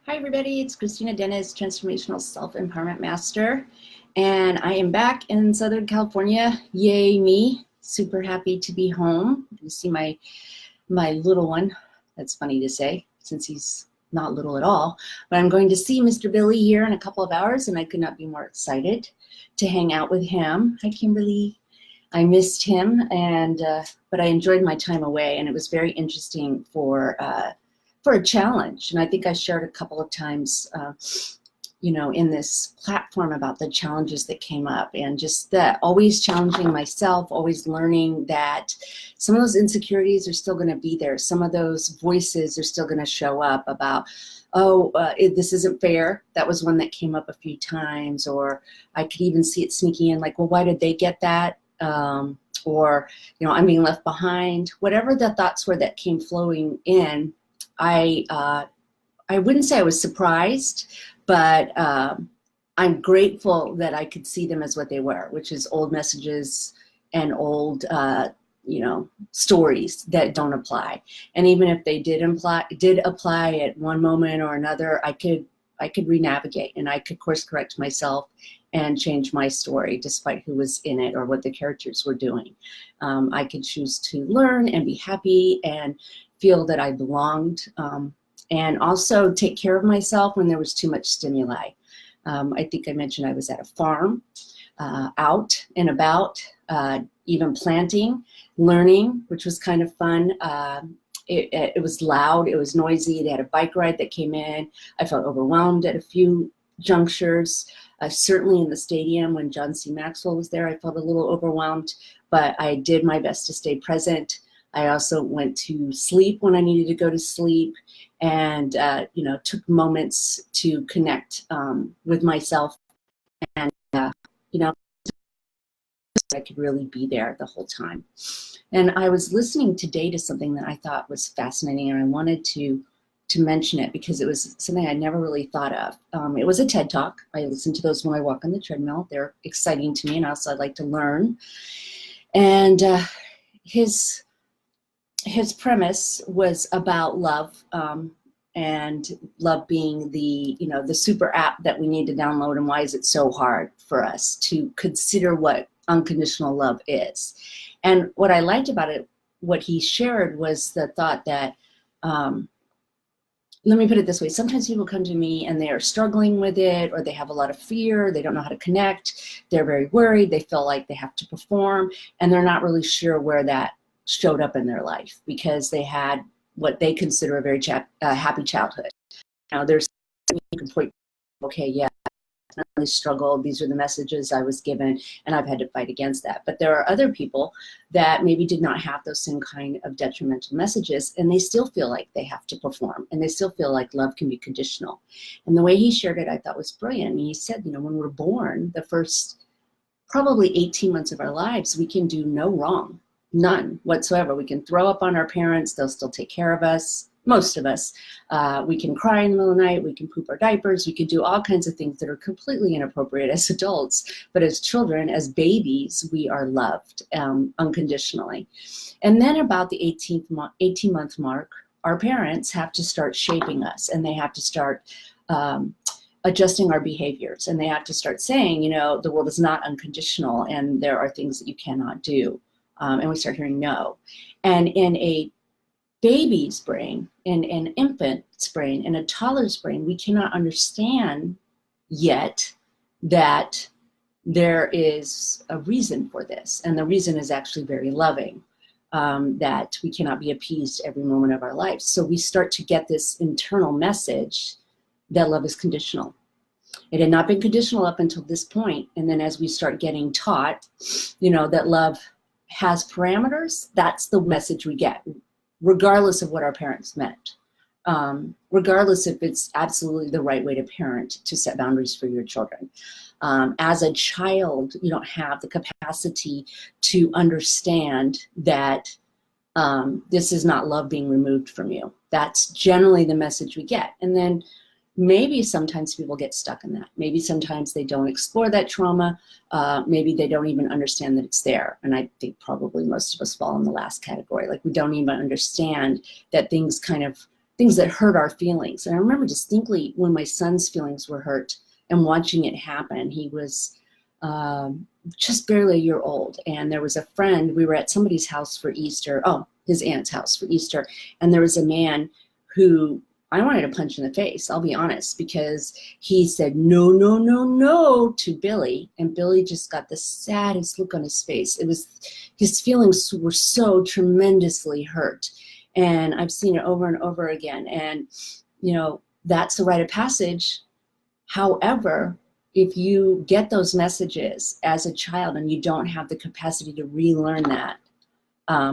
Hi everybody, it's Kristina Dennis, Transformational Self-Empowerment Master, and I am back in Southern California. Yay me, super happy to be home. You see my little one. That's funny to say since he's not little at all, but I'm going to see Mr. Billy here in a couple of hours, and I could not be more excited to hang out with him. Hi Kimberly. I missed him, and but I enjoyed my time away, and it was very interesting for a challenge. And I think I shared a couple of times, in this platform about the challenges that came up, and just that always challenging myself, always learning that some of those insecurities are still going to be there. Some of those voices are still going to show up about, this isn't fair. That was one that came up a few times, or I could even see it sneaking in like, well, why did they get that? Or, I'm being left behind. Whatever the thoughts were that came flowing in, I wouldn't say I was surprised, but I'm grateful that I could see them as what they were, which is old messages and old, stories that don't apply. And even if they did apply at one moment or another, I could re-navigate, and I could course correct myself and change my story despite who was in it or what the characters were doing. I could choose to learn and be happy and feel that I belonged, and also take care of myself when there was too much stimuli. I think I mentioned I was at a farm, out and about, even planting, learning, which was kind of fun. It was loud, it was noisy. They had a bike ride that came in. I felt overwhelmed at a few junctures. Certainly in the stadium when John C. Maxwell was there, I felt a little overwhelmed, but I did my best to stay present. I also went to sleep when I needed to go to sleep, and took moments to connect with myself, and I could really be there the whole time. And I was listening today to something that I thought was fascinating, and I wanted to mention it because it was something I never really thought of. It was a TED Talk. I listen to those when I walk on the treadmill. They're exciting to me, and also I like to learn. And his premise was about love, and love being the super app that we need to download, and why is it so hard for us to consider what unconditional love is. And what I liked about it, what he shared, was the thought that, let me put it this way, sometimes people come to me and they are struggling with it, or they have a lot of fear, they don't know how to connect, they're very worried, they feel like they have to perform, and they're not really sure where that showed up in their life because they had what they consider a very happy childhood. Now there's, you can point, okay, yeah, I really struggled, these are the messages I was given, and I've had to fight against that. But there are other people that maybe did not have those same kind of detrimental messages, and they still feel like they have to perform, and they still feel like love can be conditional. And the way he shared it, I thought was brilliant. He said, when we're born, the first probably 18 months of our lives, we can do no wrong. None whatsoever. We can throw up on our parents, they'll still take care of us, most of us. We can cry in the middle of the night, we can poop our diapers, we can do all kinds of things that are completely inappropriate as adults. But as children, as babies, we are loved unconditionally. And then about the 18-month mark, our parents have to start shaping us, and they have to start adjusting our behaviors, and they have to start saying, the world is not unconditional, and there are things that you cannot do. And we start hearing no. And in a baby's brain, in an infant's brain, in a toddler's brain, we cannot understand yet that there is a reason for this. And the reason is actually very loving, that we cannot be appeased every moment of our life. So we start to get this internal message that love is conditional. It had not been conditional up until this point. And then as we start getting taught, that love has parameters, that's the message we get, regardless of what our parents meant, regardless if it's absolutely the right way to parent, to set boundaries for your children. As a child, you don't have the capacity to understand that this is not love being removed from you. That's generally the message we get. And then maybe sometimes people get stuck in that. Maybe sometimes they don't explore that trauma. Maybe they don't even understand that it's there. And I think probably most of us fall in the last category. Like, we don't even understand that things kind of things that hurt our feelings. And I remember distinctly when my son's feelings were hurt and watching it happen. He was just barely a year old. And there was a friend, we were at somebody's house for Easter, his aunt's house for Easter. And there was a man who I wanted to punch in the face, I'll be honest, because he said, no, no, no, no to Billy. And Billy just got the saddest look on his face. It was, his feelings were so tremendously hurt. And I've seen it over and over again. And, you know, that's the rite of passage. However, if you get those messages as a child and you don't have the capacity to relearn that,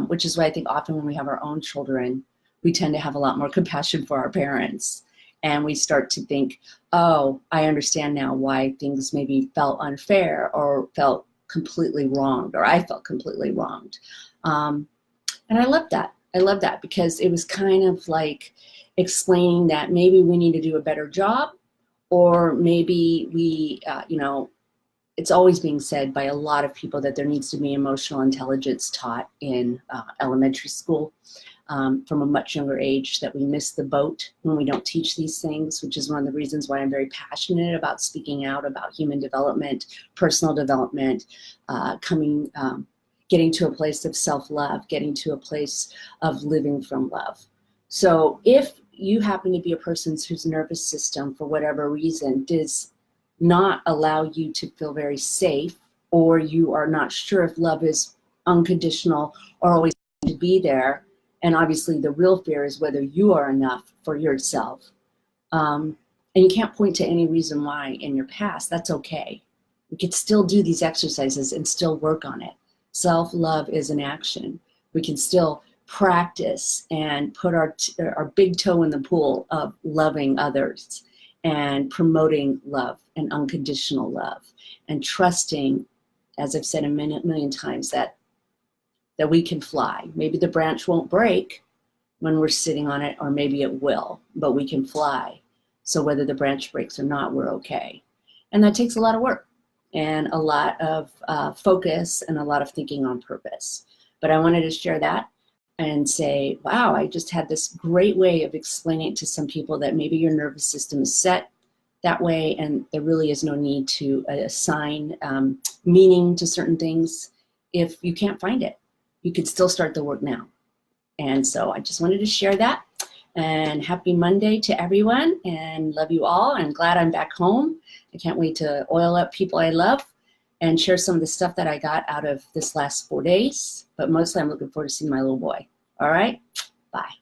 which is why I think often when we have our own children, we tend to have a lot more compassion for our parents. And we start to think, oh, I understand now why things maybe felt unfair or felt completely wronged, or I felt completely wronged. And I love that. I love that because it was kind of like explaining that maybe we need to do a better job, or maybe we, you know, it's always being said by a lot of people that there needs to be emotional intelligence taught in elementary school from a much younger age, that we miss the boat when we don't teach these things, which is one of the reasons why I'm very passionate about speaking out about human development, personal development, getting to a place of self-love, getting to a place of living from love. So if you happen to be a person whose nervous system, for whatever reason, does not allow you to feel very safe, or you are not sure if love is unconditional or always to be there, and obviously the real fear is whether you are enough for yourself, and you can't point to any reason why in your past, that's okay. We could still do these exercises and still work on it. Self-love is an action. We can still practice and put our big toe in the pool of loving others and promoting love and unconditional love and trusting, as I've said a million times, that we can fly. Maybe the branch won't break when we're sitting on it, or maybe it will, but we can fly. So whether the branch breaks or not, we're okay. And that takes a lot of work and a lot of focus and a lot of thinking on purpose. But I wanted to share that and say, wow, I just had this great way of explaining it to some people that maybe your nervous system is set that way, and there really is no need to assign meaning to certain things. If you can't find it, you could still start the work now. And so I just wanted to share that. And happy Monday to everyone, and love you all. I'm glad I'm back home. I can't wait to oil up people I love and share some of the stuff that I got out of this last 4 days. But mostly I'm looking forward to seeing my little boy. All right, bye.